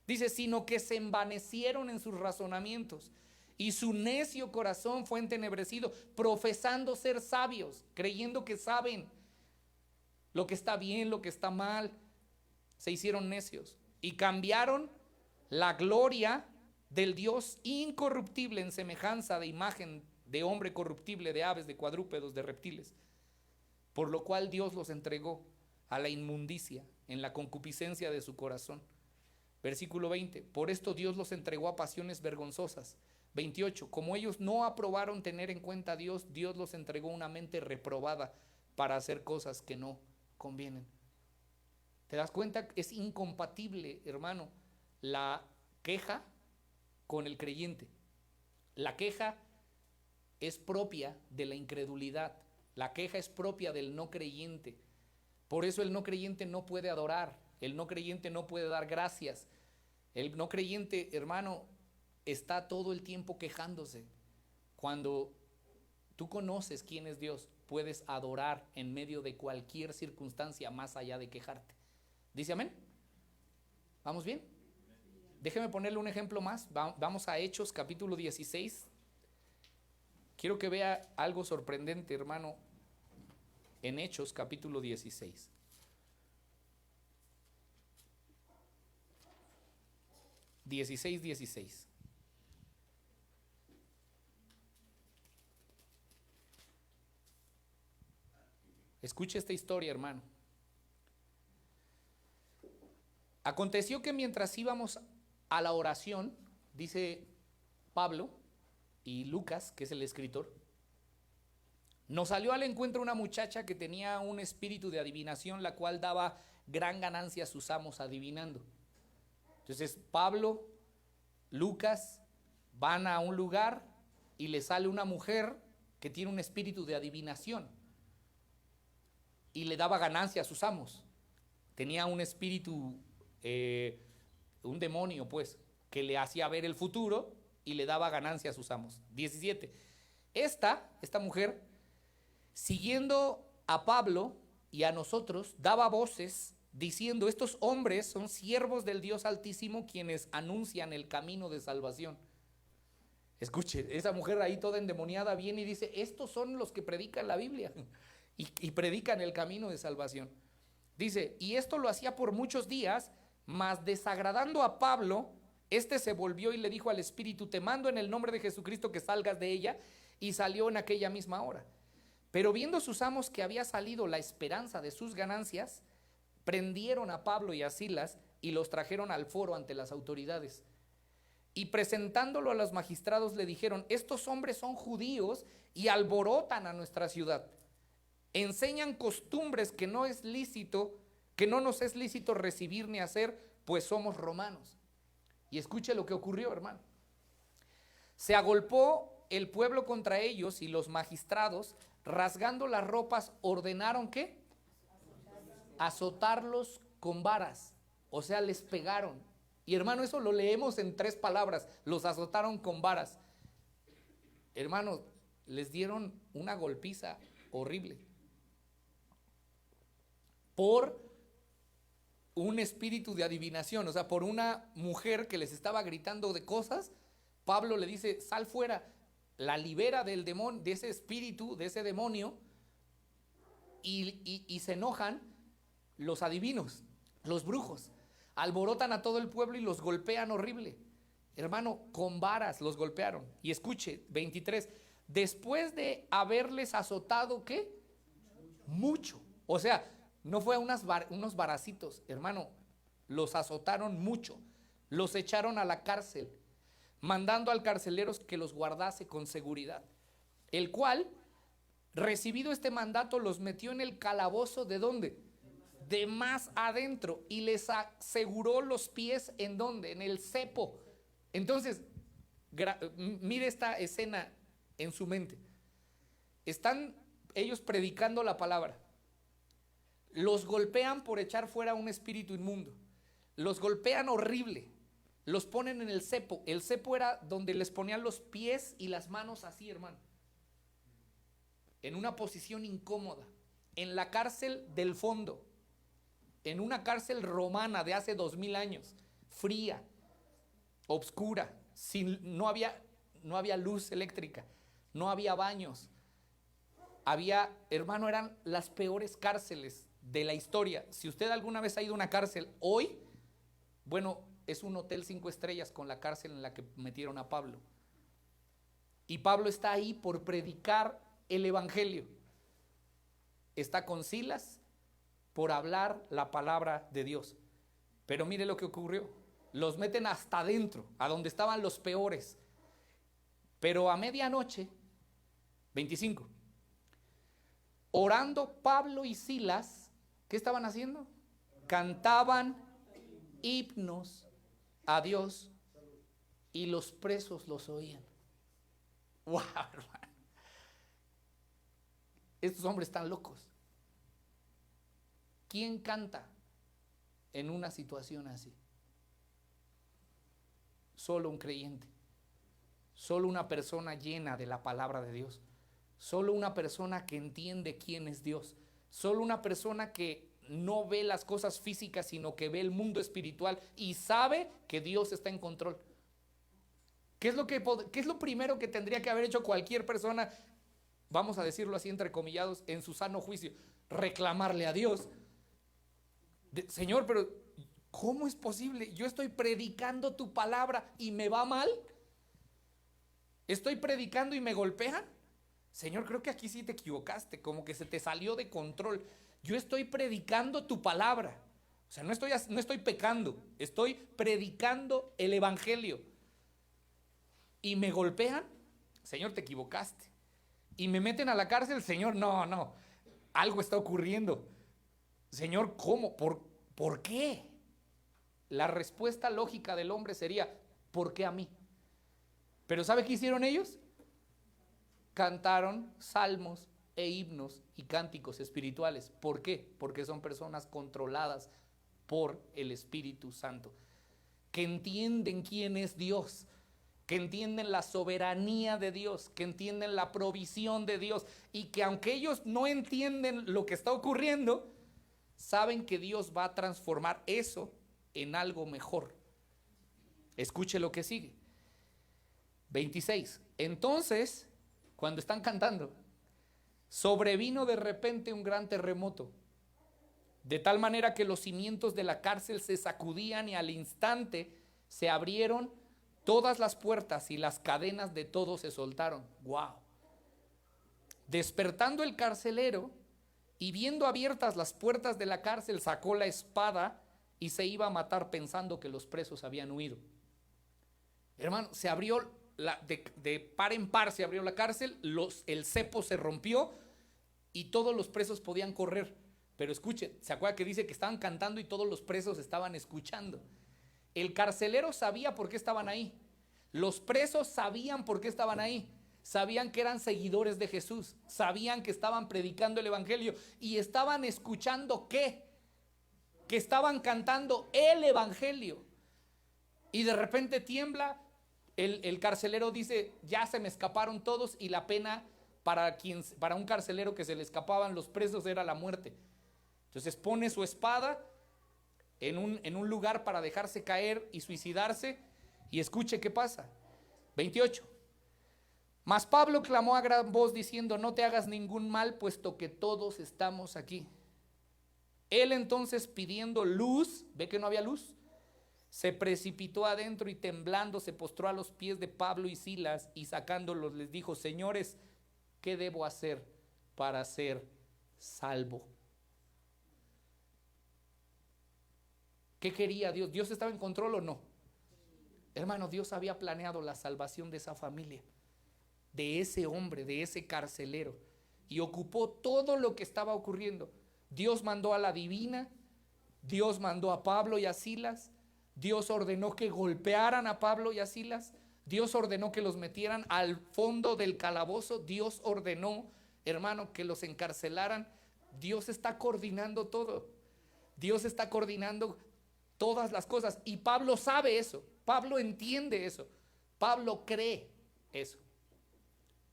Dice, sino que se envanecieron en sus razonamientos y su necio corazón fue entenebrecido, profesando ser sabios, creyendo que saben lo que está bien, lo que está mal, se hicieron necios y cambiaron la gloria del Dios incorruptible en semejanza de imagen de hombre corruptible, de aves, de cuadrúpedos, de reptiles, por lo cual Dios los entregó a la inmundicia en la concupiscencia de su corazón. Versículo 20, por esto Dios los entregó a pasiones vergonzosas. 28, como ellos no aprobaron tener en cuenta a Dios, Dios los entregó una mente reprobada para hacer cosas que no convienen. ¿Te das cuenta? Es incompatible, hermano, la queja con el creyente. La queja es propia de la incredulidad. La queja es propia del no creyente. Por eso el no creyente no puede adorar. El no creyente no puede dar gracias. El no creyente, hermano, está todo el tiempo quejándose. Cuando tú conoces quién es Dios, puedes adorar en medio de cualquier circunstancia más allá de quejarte. ¿Dice amén? ¿Vamos bien? Déjeme ponerle un ejemplo más. Vamos a Hechos capítulo 16. Quiero que vea algo sorprendente, hermano, en Hechos capítulo 16. Dieciséis. Escuche esta historia, hermano. Aconteció que mientras íbamos a la oración, dice Pablo y Lucas, que es el escritor, nos salió al encuentro una muchacha que tenía un espíritu de adivinación, la cual daba gran ganancia a sus amos adivinando. Entonces Pablo, Lucas van a un lugar y le sale una mujer que tiene un espíritu de adivinación y le daba ganancia a sus amos. Tenía un espíritu, un demonio pues, que le hacía ver el futuro y le daba ganancia a sus amos. 17. Esta mujer, siguiendo a Pablo y a nosotros, daba voces diciendo: estos hombres son siervos del Dios Altísimo, quienes anuncian el camino de salvación. Escuche, esa mujer ahí toda endemoniada viene y dice: estos son los que predican la Biblia y predican el camino de salvación. Dice: y esto lo hacía por muchos días, mas desagradando a Pablo, este se volvió y le dijo al espíritu: te mando en el nombre de Jesucristo que salgas de ella. Y salió en aquella misma hora. Pero viendo sus amos que había salido la esperanza de sus ganancias, prendieron a Pablo y a Silas y los trajeron al foro ante las autoridades. Y presentándolo a los magistrados le dijeron: estos hombres son judíos y alborotan a nuestra ciudad. Enseñan costumbres que no es lícito, que no nos es lícito recibir ni hacer, pues somos romanos. Y escuche lo que ocurrió, hermano. Se agolpó el pueblo contra ellos y los magistrados, rasgando las ropas, ordenaron ¿qué? Azotarlos con varas. O sea, les pegaron. Y hermano, eso lo leemos en 3 palabras: los azotaron con varas. Hermanos, les dieron una golpiza horrible por un espíritu de adivinación, o sea, por una mujer que les estaba gritando de cosas. Pablo le dice: sal fuera, la libera del demonio, de ese espíritu, de ese demonio, y se enojan los adivinos, los brujos, alborotan a todo el pueblo y los golpean horrible. Hermano, con varas los golpearon. Y escuche, 23, después de haberles azotado, ¿qué? Mucho. O sea, no fue a unos varacitos, hermano, los azotaron mucho, los echaron a la cárcel, mandando al carcelero que los guardase con seguridad, el cual, recibido este mandato, los metió en el calabozo. ¿De dónde? De más adentro, y les aseguró los pies. ¿En dónde? En el cepo. Entonces, mire esta escena en su mente. Están ellos predicando la palabra, los golpean por echar fuera un espíritu inmundo, los golpean horrible, los ponen en el cepo. El cepo era donde les ponían los pies y las manos así, hermano, en una posición incómoda, en la cárcel del fondo, en una cárcel romana de hace 2000 años, fría, obscura, no había luz eléctrica, no había baños, hermano, eran las peores cárceles de la historia. Si usted alguna vez ha ido a una cárcel hoy, bueno, es un hotel 5 estrellas con la cárcel en la que metieron a Pablo. Y Pablo está ahí por predicar el evangelio. Está con Silas por hablar la palabra de Dios. Pero mire lo que ocurrió: los meten hasta adentro, a donde estaban los peores. Pero a medianoche, 25, orando Pablo y Silas, ¿Qué estaban haciendo? Cantaban himnos a Dios y los presos los oían. ¡Wow, hermano! Estos hombres están locos. ¿Quién canta en una situación así? Solo un creyente. Solo una persona llena de la palabra de Dios. Solo una persona que entiende quién es Dios. Solo una persona que no ve las cosas físicas, sino que ve el mundo espiritual y sabe que Dios está en control. ¿Qué es lo primero que tendría que haber hecho cualquier persona, vamos a decirlo así entrecomillados, en su sano juicio? Reclamarle a Dios. Señor, pero ¿cómo es posible? Yo estoy predicando tu palabra y me va mal. Estoy predicando y me golpean. Señor, creo que aquí sí te equivocaste, como que se te salió de control. Yo estoy predicando tu palabra. O sea, no estoy pecando, estoy predicando el evangelio. Y me golpean. Señor, te equivocaste. Y me meten a la cárcel. Señor, no, algo está ocurriendo. Señor, ¿cómo? ¿Por qué? La respuesta lógica del hombre sería, ¿por qué a mí? Pero ¿sabe qué hicieron ellos? Cantaron salmos e himnos y cánticos espirituales. ¿Por qué? Porque son personas controladas por el Espíritu Santo, que entienden quién es Dios, que entienden la soberanía de Dios, que entienden la provisión de Dios, y que aunque ellos no entienden lo que está ocurriendo, saben que Dios va a transformar eso en algo mejor. Escuche lo que sigue. 26. Entonces, cuando están cantando, sobrevino de repente un gran terremoto, de tal manera que los cimientos de la cárcel se sacudían y al instante se abrieron todas las puertas y las cadenas de todos se soltaron. ¡Wow! Despertando el carcelero y viendo abiertas las puertas de la cárcel, sacó la espada y se iba a matar pensando que los presos habían huido. Hermano, se abrió de par en par, se abrió la cárcel, el cepo se rompió y todos los presos podían correr. Pero escuchen, ¿se acuerda que dice que estaban cantando y todos los presos estaban escuchando? El carcelero sabía por qué estaban ahí. Los presos sabían por qué estaban ahí. Sabían que eran seguidores de Jesús. Sabían que estaban predicando el evangelio y estaban escuchando ¿qué? Que estaban cantando el evangelio. Y de repente tiembla. El carcelero dice, ya se me escaparon todos, y la pena para un carcelero que se le escapaban los presos era la muerte. Entonces pone su espada en un lugar para dejarse caer y suicidarse, y escuche qué pasa. 28. Mas Pablo clamó a gran voz diciendo, no te hagas ningún mal, puesto que todos estamos aquí. Él entonces, pidiendo luz, ve que no había luz, se precipitó adentro y temblando se postró a los pies de Pablo y Silas, y sacándolos les dijo, señores, ¿qué debo hacer para ser salvo? ¿Qué quería Dios? ¿Dios estaba en control o no? Hermano, Dios había planeado la salvación de esa familia, de ese hombre, de ese carcelero, y ocupó todo lo que estaba ocurriendo. Dios mandó a la divina, Dios mandó a Pablo y a Silas, Dios ordenó que golpearan a Pablo y a Silas, Dios ordenó que los metieran al fondo del calabozo, Dios ordenó, hermano, que los encarcelaran. Dios está coordinando todo, Dios está coordinando todas las cosas, y Pablo sabe eso, Pablo entiende eso, Pablo cree eso,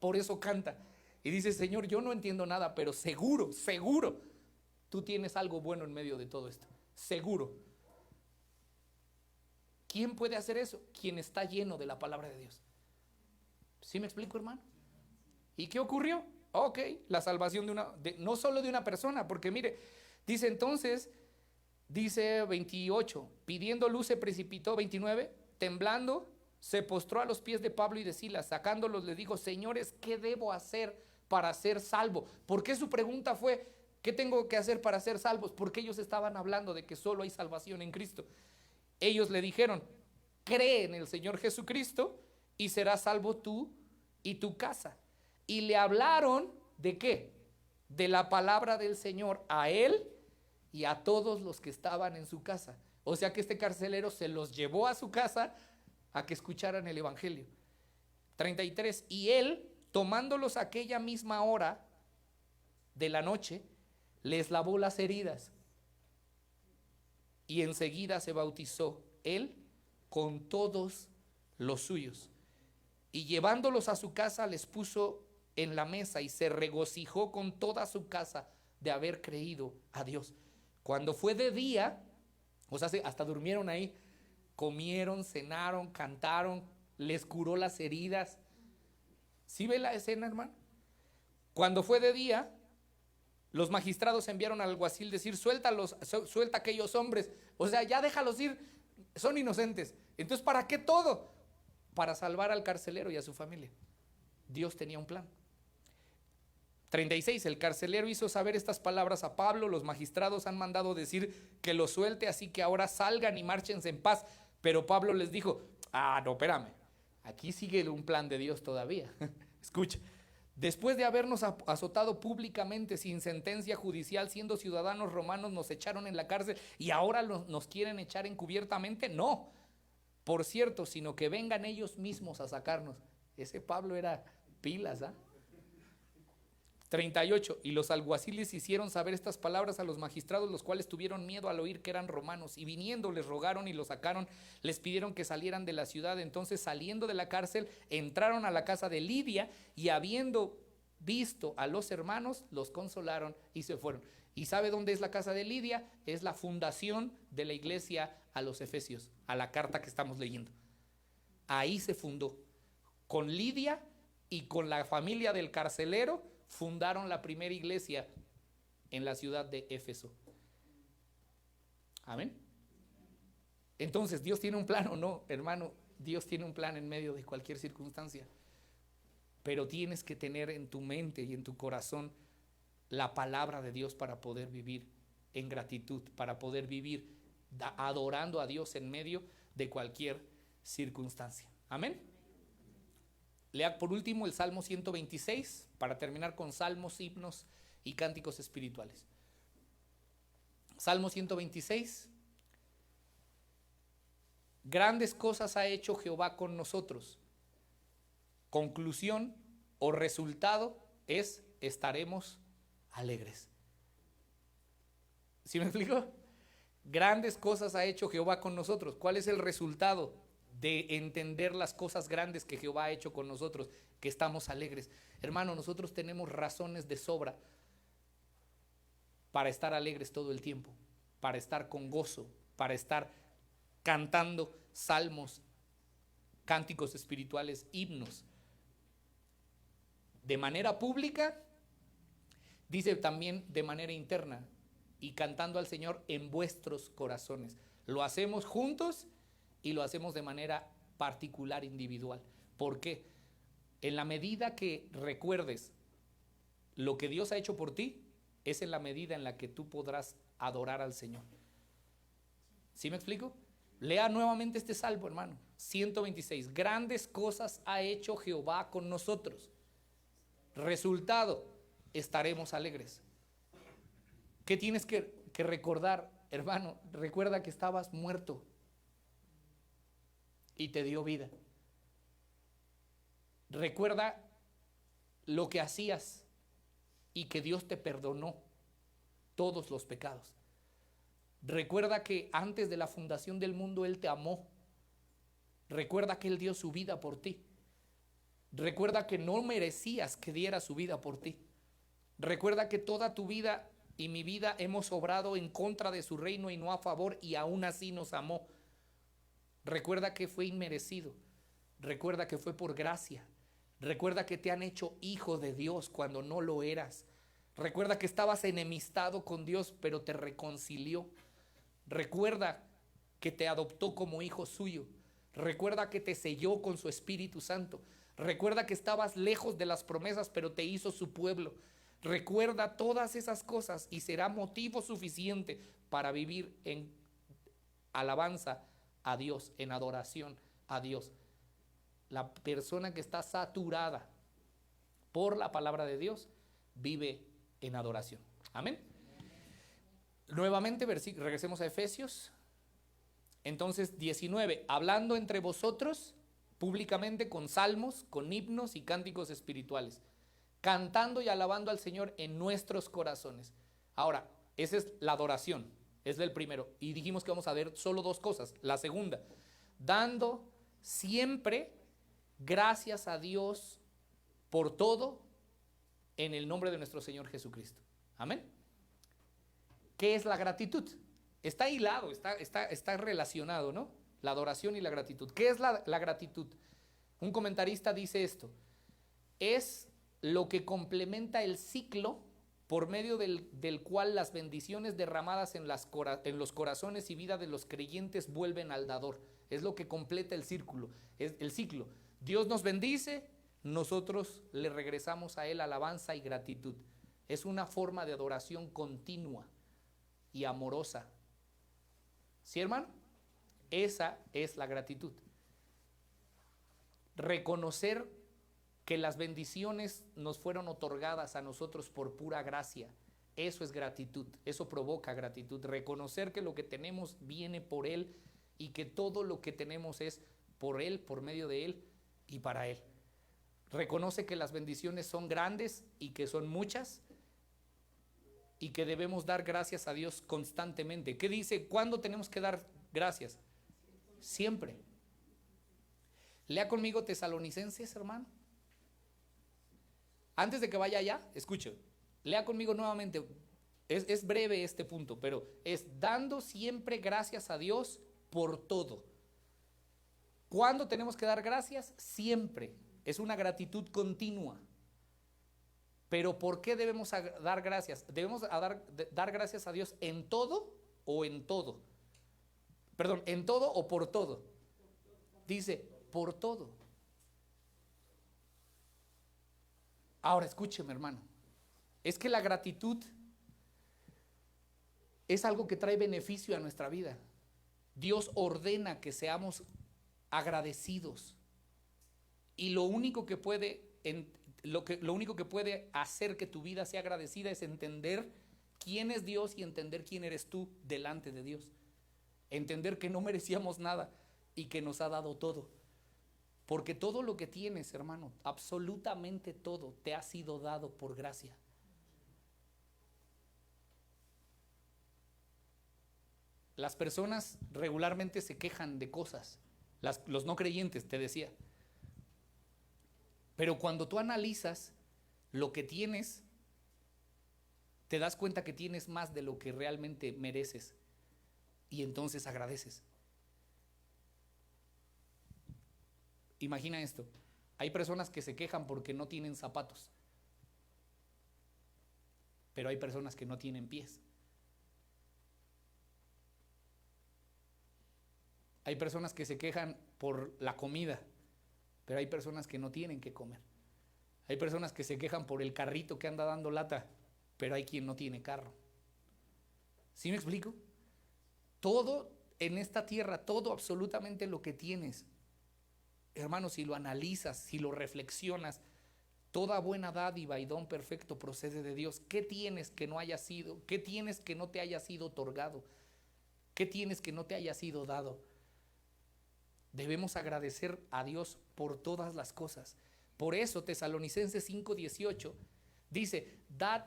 por eso canta y dice, Señor, yo no entiendo nada, pero seguro, tú tienes algo bueno en medio de todo esto, seguro. ¿Quién puede hacer eso? Quien está lleno de la palabra de Dios. ¿Sí me explico, hermano? ¿Y qué ocurrió? Ok, la salvación no solo de una persona, porque mire, dice entonces, dice 28, pidiendo luz se precipitó, 29, temblando, se postró a los pies de Pablo y de Silas, sacándolos les dijo, señores, ¿qué debo hacer para ser salvo? ¿Por qué su pregunta fue, ¿qué tengo que hacer para ser salvos? Porque ellos estaban hablando de que solo hay salvación en Cristo. Ellos le dijeron, cree en el Señor Jesucristo y serás salvo tú y tu casa. Y le hablaron ¿de qué? De la palabra del Señor a él y a todos los que estaban en su casa. O sea que este carcelero se los llevó a su casa a que escucharan el evangelio. 33. Y él, tomándolos aquella misma hora de la noche, les lavó las heridas. Y enseguida se bautizó él con todos los suyos. Y llevándolos a su casa, les puso en la mesa y se regocijó con toda su casa de haber creído a Dios. Cuando fue de día, o sea, hasta durmieron ahí, comieron, cenaron, cantaron, les curó las heridas. ¿Sí ve la escena, hermano? Cuando fue de día, los magistrados enviaron al alguacil decir, suelta a aquellos hombres, o sea, ya déjalos ir, son inocentes. Entonces, ¿para qué todo? Para salvar al carcelero y a su familia. Dios tenía un plan. 36. El carcelero hizo saber estas palabras a Pablo. Los magistrados han mandado decir que lo suelte, así que ahora salgan y márchense en paz. Pero Pablo les dijo, no, espérame, aquí sigue un plan de Dios todavía. Escucha, después de habernos azotado públicamente sin sentencia judicial, siendo ciudadanos romanos, nos echaron en la cárcel y ahora nos quieren echar encubiertamente. No, por cierto, sino que vengan ellos mismos a sacarnos. Ese Pablo era pilas, 38. Y los alguaciles hicieron saber estas palabras a los magistrados, los cuales tuvieron miedo al oír que eran romanos, y viniendo les rogaron y los sacaron, les pidieron que salieran de la ciudad. Entonces, saliendo de la cárcel, entraron a la casa de Lidia, y habiendo visto a los hermanos, los consolaron y se fueron. ¿Y sabe dónde es la casa de Lidia? Es la fundación de la iglesia a los Efesios, a la carta que estamos leyendo. Ahí se fundó. Con Lidia y con la familia del carcelero fundaron la primera iglesia en la ciudad de Éfeso. Amén. Entonces, ¿Dios tiene un plan o no? Hermano, Dios tiene un plan en medio de cualquier circunstancia. Pero tienes que tener en tu mente y en tu corazón la palabra de Dios para poder vivir en gratitud, para poder vivir adorando a Dios en medio de cualquier circunstancia. Amén. Lea por último el Salmo 126 para terminar con salmos, himnos y cánticos espirituales. Salmo 126. Grandes cosas ha hecho Jehová con nosotros. Conclusión o resultado es: estaremos alegres. ¿Sí me explico? Grandes cosas ha hecho Jehová con nosotros. ¿Cuál es el resultado de entender las cosas grandes que Jehová ha hecho con nosotros? Que estamos alegres. Hermano, nosotros tenemos razones de sobra para estar alegres todo el tiempo, para estar con gozo, para estar cantando salmos, cánticos espirituales, himnos. De manera pública, dice también de manera interna, y cantando al Señor en vuestros corazones. Lo hacemos juntos y lo hacemos de manera particular, individual. ¿Por qué? En la medida que recuerdes lo que Dios ha hecho por ti, es en la medida en la que tú podrás adorar al Señor. ¿Sí me explico? Lea nuevamente este salmo, hermano. 126. Grandes cosas ha hecho Jehová con nosotros. Resultado: estaremos alegres. ¿Qué tienes que recordar, hermano? Recuerda que estabas muerto y te dio vida. Recuerda lo que hacías y que Dios te perdonó todos los pecados. Recuerda que antes de la fundación del mundo Él te amó. Recuerda que Él dio su vida por ti. Recuerda que no merecías que diera su vida por ti. Recuerda que toda tu vida y mi vida hemos obrado en contra de su reino y no a favor, y aún así nos amó. Recuerda que fue inmerecido. Recuerda que fue por gracia. Recuerda que te han hecho hijo de Dios cuando no lo eras. Recuerda que estabas enemistado con Dios, pero te reconcilió. Recuerda que te adoptó como hijo suyo. Recuerda que te selló con su Espíritu Santo. Recuerda que estabas lejos de las promesas, pero te hizo su pueblo. Recuerda todas esas cosas y será motivo suficiente para vivir en alabanza a Dios, en adoración a Dios. La persona que está saturada por la palabra de Dios vive en adoración. Amén. Nuevamente, regresemos a Efesios. Entonces, 19, hablando entre vosotros públicamente con salmos, con himnos y cánticos espirituales, cantando y alabando al Señor en nuestros corazones. Ahora, esa es la adoración, es el primero. Y dijimos que vamos a ver solo dos cosas. La segunda, dando siempre gracias a Dios por todo en el nombre de nuestro Señor Jesucristo. Amén. ¿Qué es la gratitud? Está hilado, está relacionado, ¿no? La adoración y la gratitud. ¿Qué es la gratitud? Un comentarista dice esto: es lo que complementa el ciclo por medio del cual las bendiciones derramadas en los corazones y vida de los creyentes vuelven al dador. Es lo que completa el círculo, es el ciclo. Dios nos bendice, nosotros le regresamos a Él alabanza y gratitud. Es una forma de adoración continua y amorosa. ¿Sí, hermano? Esa es la gratitud. Reconocer que las bendiciones nos fueron otorgadas a nosotros por pura gracia. Eso es gratitud, eso provoca gratitud. Reconocer que lo que tenemos viene por Él y que todo lo que tenemos es por Él, por medio de Él y para Él. Reconoce que las bendiciones son grandes y que son muchas y que debemos dar gracias a Dios constantemente. ¿Qué dice? ¿Cuándo tenemos que dar gracias? Siempre. Lea conmigo Tesalonicenses, hermano. Antes de que vaya allá, escuche, lea conmigo nuevamente. Es breve este punto, pero es dando siempre gracias a Dios por todo. ¿Cuándo tenemos que dar gracias? Siempre. Es una gratitud continua. Pero ¿por qué debemos dar gracias? ¿Debemos dar gracias a Dios en todo o en todo? Perdón, ¿en todo o por todo? Dice, por todo. Ahora escúcheme, hermano. Es que la gratitud es algo que trae beneficio a nuestra vida. Dios ordena que seamos agradecidos. Y lo único que puede hacer que tu vida sea agradecida es entender quién es Dios y entender quién eres tú delante de Dios. Entender que no merecíamos nada y que nos ha dado todo. Porque todo lo que tienes, hermano, absolutamente todo, te ha sido dado por gracia. Las personas regularmente se quejan de cosas, los no creyentes, te decía. Pero cuando tú analizas lo que tienes, te das cuenta que tienes más de lo que realmente mereces y entonces agradeces. Imagina esto, hay personas que se quejan porque no tienen zapatos, pero hay personas que no tienen pies. Hay personas que se quejan por la comida, pero hay personas que no tienen que comer. Hay personas que se quejan por el carrito que anda dando lata, pero hay quien no tiene carro. ¿Sí me explico? Todo en esta tierra, todo absolutamente lo que tienes, hermano, si lo analizas, si lo reflexionas, toda buena dádiva y don perfecto procede de Dios. ¿Qué tienes que no haya sido? ¿Qué tienes que no te haya sido otorgado? ¿Qué tienes que no te haya sido dado? Debemos agradecer a Dios por todas las cosas. Por eso Tesalonicenses 5:18 dice, dad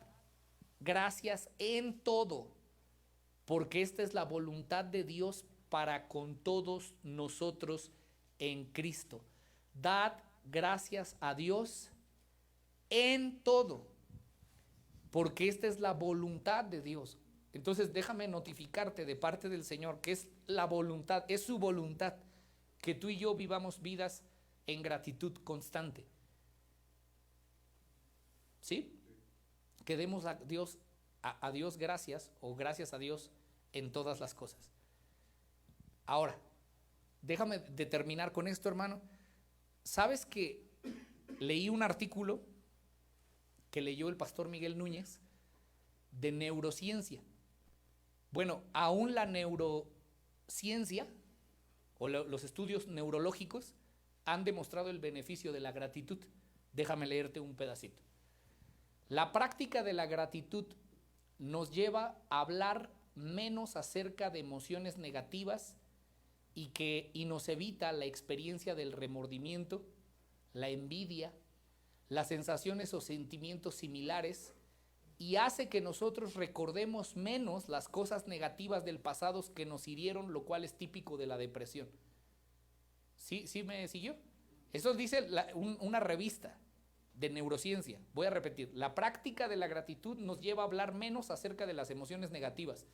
gracias en todo, porque esta es la voluntad de Dios para con todos nosotros en Cristo. Dad gracias a Dios en todo, porque esta es la voluntad de Dios. Entonces déjame notificarte de parte del Señor que es la voluntad, es su voluntad que tú y yo vivamos vidas en gratitud constante. ¿Sí? Que demos a Dios gracias o gracias a Dios en todas las cosas. Ahora, déjame terminar con esto, hermano. ¿Sabes que leí un artículo que leyó el pastor Miguel Núñez de neurociencia? Bueno, aún la neurociencia o los estudios neurológicos han demostrado el beneficio de la gratitud. Déjame leerte un pedacito. La práctica de la gratitud nos lleva a hablar menos acerca de emociones negativas y nos evita la experiencia del remordimiento, la envidia, las sensaciones o sentimientos similares, y hace que nosotros recordemos menos las cosas negativas del pasado que nos hirieron, lo cual es típico de la depresión. ¿Sí me siguió? Eso dice una revista de neurociencia. Voy a repetir: la práctica de la gratitud nos lleva a hablar menos acerca de las emociones negativas,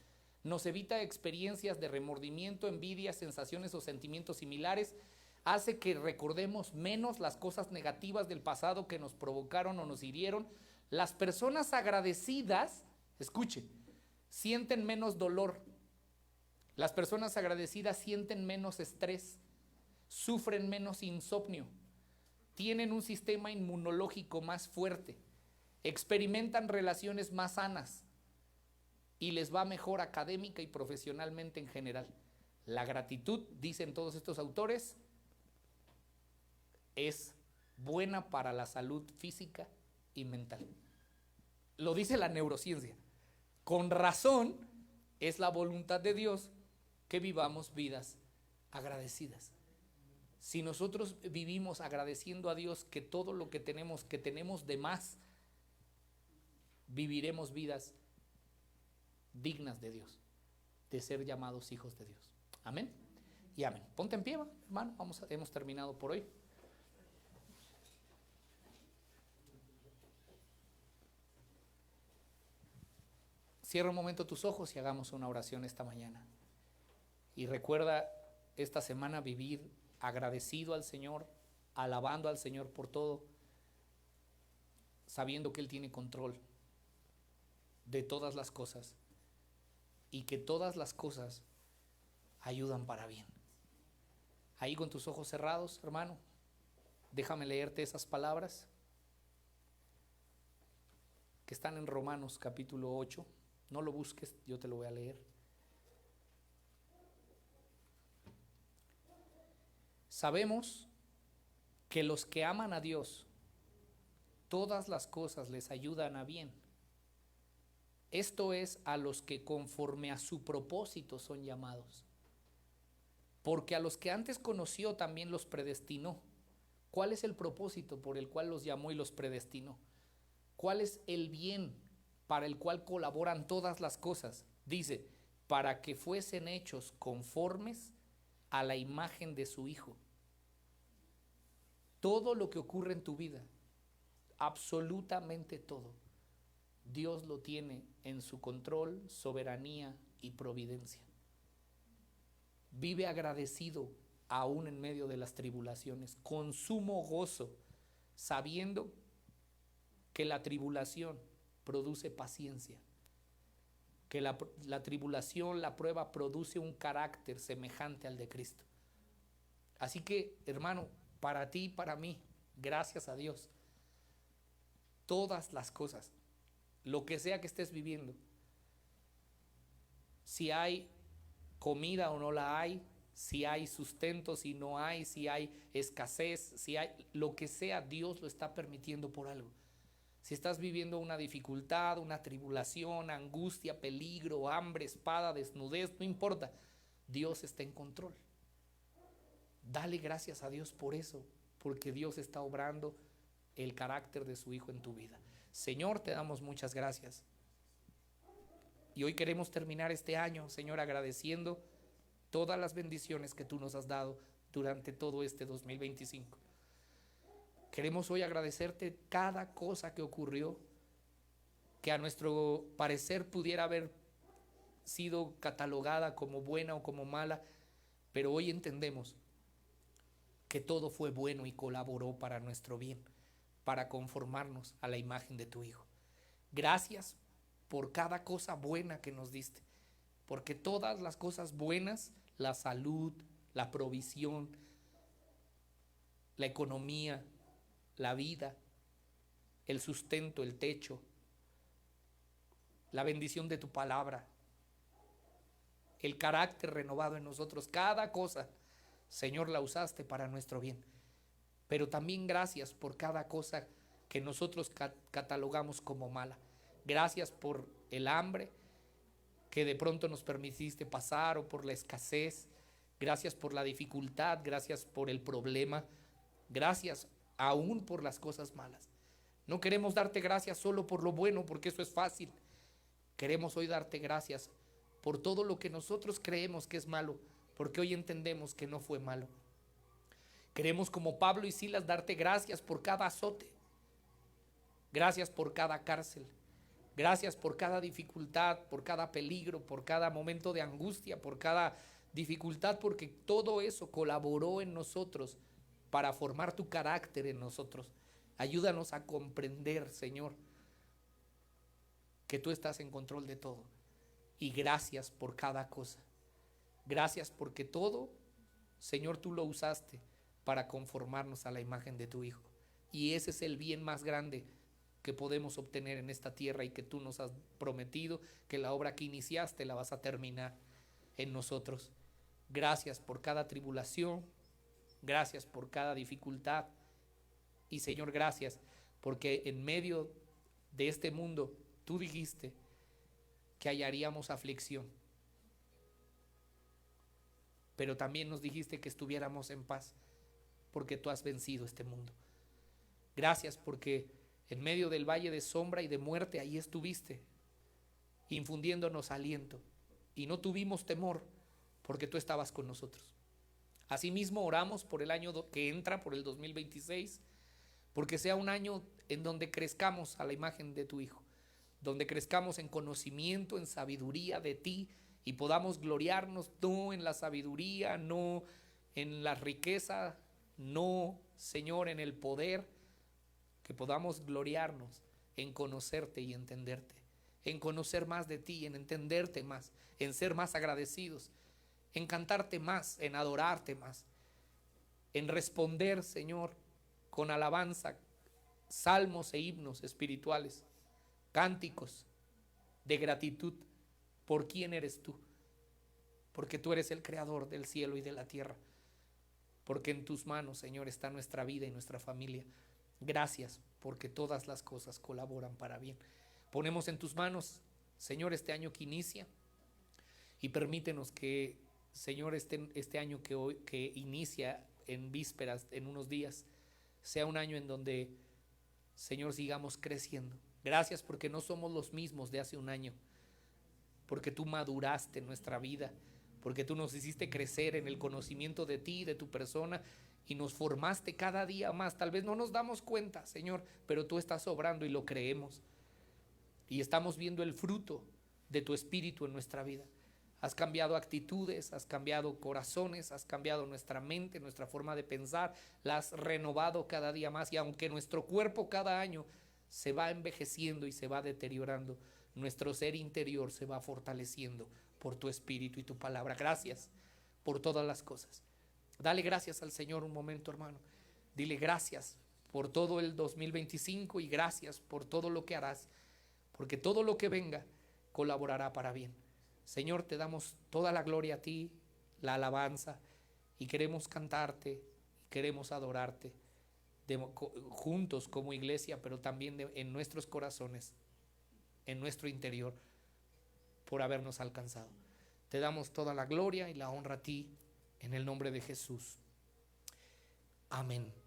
nos evita experiencias de remordimiento, envidia, sensaciones o sentimientos similares, hace que recordemos menos las cosas negativas del pasado que nos provocaron o nos hirieron. Las personas agradecidas, escuche, sienten menos dolor. Las personas agradecidas sienten menos estrés, sufren menos insomnio, tienen un sistema inmunológico más fuerte, experimentan relaciones más sanas y les va mejor académica y profesionalmente en general. La gratitud, dicen todos estos autores, es buena para la salud física y mental. Lo dice la neurociencia. Con razón, es la voluntad de Dios que vivamos vidas agradecidas. Si nosotros vivimos agradeciendo a Dios que todo lo que tenemos de más, viviremos vidas dignas de Dios, de ser llamados hijos de Dios. Amén y amén. Ponte en pie, hermano. Hemos terminado por hoy. Cierra un momento tus ojos y hagamos una oración esta mañana. Y recuerda esta semana vivir agradecido al Señor, alabando al Señor por todo, sabiendo que Él tiene control de todas las cosas y que todas las cosas ayudan para bien. Ahí con tus ojos cerrados, hermano, déjame leerte esas palabras que están en Romanos capítulo 8. No lo busques, yo te lo voy a leer. Sabemos que los que aman a Dios, todas las cosas les ayudan a bien. Esto es, a los que conforme a su propósito son llamados. Porque a los que antes conoció también los predestinó. ¿Cuál es el propósito por el cual los llamó y los predestinó? ¿Cuál es el bien para el cual colaboran todas las cosas? Dice, para que fuesen hechos conformes a la imagen de su Hijo. Todo lo que ocurre en tu vida, absolutamente todo, Dios lo tiene en su control, soberanía y providencia. Vive agradecido aún en medio de las tribulaciones, con sumo gozo, sabiendo que la tribulación produce paciencia, que la tribulación, la prueba produce un carácter semejante al de Cristo. Así que, hermano, para ti y para mí, gracias a Dios, todas las cosas, lo que sea que estés viviendo, si hay comida o no la hay, si hay sustento, si no hay, si hay escasez, si hay lo que sea, Dios lo está permitiendo por algo. Si estás viviendo una dificultad, una tribulación, angustia, peligro, hambre, espada, desnudez, no importa, Dios está en control. Dale gracias a Dios por eso, porque Dios está obrando el carácter de su Hijo en tu vida. Señor, te damos muchas gracias. Y hoy queremos terminar este año, Señor, agradeciendo todas las bendiciones que tú nos has dado durante todo este 2025. Queremos hoy agradecerte cada cosa que ocurrió, que a nuestro parecer pudiera haber sido catalogada como buena o como mala, pero hoy entendemos que todo fue bueno y colaboró para nuestro bien, para conformarnos a la imagen de tu Hijo. Gracias por cada cosa buena que nos diste, porque todas las cosas buenas, la salud, la provisión, la economía, la vida, el sustento, el techo, la bendición de tu palabra, el carácter renovado en nosotros, cada cosa, Señor, la usaste para nuestro bien. Pero también gracias por cada cosa que nosotros catalogamos como mala. Gracias por el hambre que de pronto nos permitiste pasar, o por la escasez. Gracias por la dificultad, gracias por el problema, gracias aún por las cosas malas. No queremos darte gracias solo por lo bueno, porque eso es fácil. Queremos hoy darte gracias por todo lo que nosotros creemos que es malo, porque hoy entendemos que no fue malo. Queremos, como Pablo y Silas, darte gracias por cada azote, gracias por cada cárcel, gracias por cada dificultad, por cada peligro, por cada momento de angustia, por cada dificultad, porque todo eso colaboró en nosotros para formar tu carácter en nosotros. Ayúdanos a comprender, Señor, que tú estás en control de todo. Y gracias por cada cosa. Gracias porque todo, Señor, tú lo usaste para conformarnos a la imagen de tu Hijo. Y ese es el bien más grande que podemos obtener en esta tierra, y que tú nos has prometido que la obra que iniciaste la vas a terminar en nosotros. Gracias por cada tribulación, gracias por cada dificultad, y Señor, gracias porque en medio de este mundo tú dijiste que hallaríamos aflicción, pero también nos dijiste que estuviéramos en paz, porque tú has vencido este mundo. Gracias porque en medio del valle de sombra y de muerte, ahí estuviste, infundiéndonos aliento, y no tuvimos temor, porque tú estabas con nosotros. Asimismo oramos por el año que entra, por el 2026, porque sea un año en donde crezcamos a la imagen de tu Hijo, donde crezcamos en conocimiento, en sabiduría de ti, y podamos gloriarnos no en la sabiduría, no en la riqueza, no, Señor, en el poder, que podamos gloriarnos en conocerte y entenderte, en conocer más de ti, en entenderte más, en ser más agradecidos, en cantarte más, en adorarte más, en responder, Señor, con alabanza, salmos e himnos espirituales, cánticos de gratitud por quién eres tú, porque tú eres el creador del cielo y de la tierra, porque en tus manos, Señor, está nuestra vida y nuestra familia. Gracias porque todas las cosas colaboran para bien. Ponemos en tus manos, Señor, este año que inicia, y permítenos que, Señor, este año que inicia en vísperas, en unos días, sea un año en donde, Señor, sigamos creciendo. Gracias porque no somos los mismos de hace un año, porque tú maduraste nuestra vida, porque tú nos hiciste crecer en el conocimiento de ti, de tu persona, y nos formaste cada día más. Tal vez no nos damos cuenta, Señor, pero tú estás obrando y lo creemos, y estamos viendo el fruto de tu espíritu en nuestra vida. Has cambiado actitudes, has cambiado corazones, has cambiado nuestra mente, nuestra forma de pensar, la has renovado cada día más, y aunque nuestro cuerpo cada año se va envejeciendo y se va deteriorando, nuestro ser interior se va fortaleciendo por tu espíritu y tu palabra. Gracias por todas las cosas. Dale gracias al Señor un momento, hermano. Dile gracias por todo el 2025 y gracias por todo lo que harás, porque todo lo que venga colaborará para bien. Señor, te damos toda la gloria a ti, la alabanza, y queremos cantarte, queremos adorarte juntos como iglesia, pero también en nuestros corazones, en nuestro interior, por habernos alcanzado. Te damos toda la gloria y la honra a ti, en el nombre de Jesús. Amén.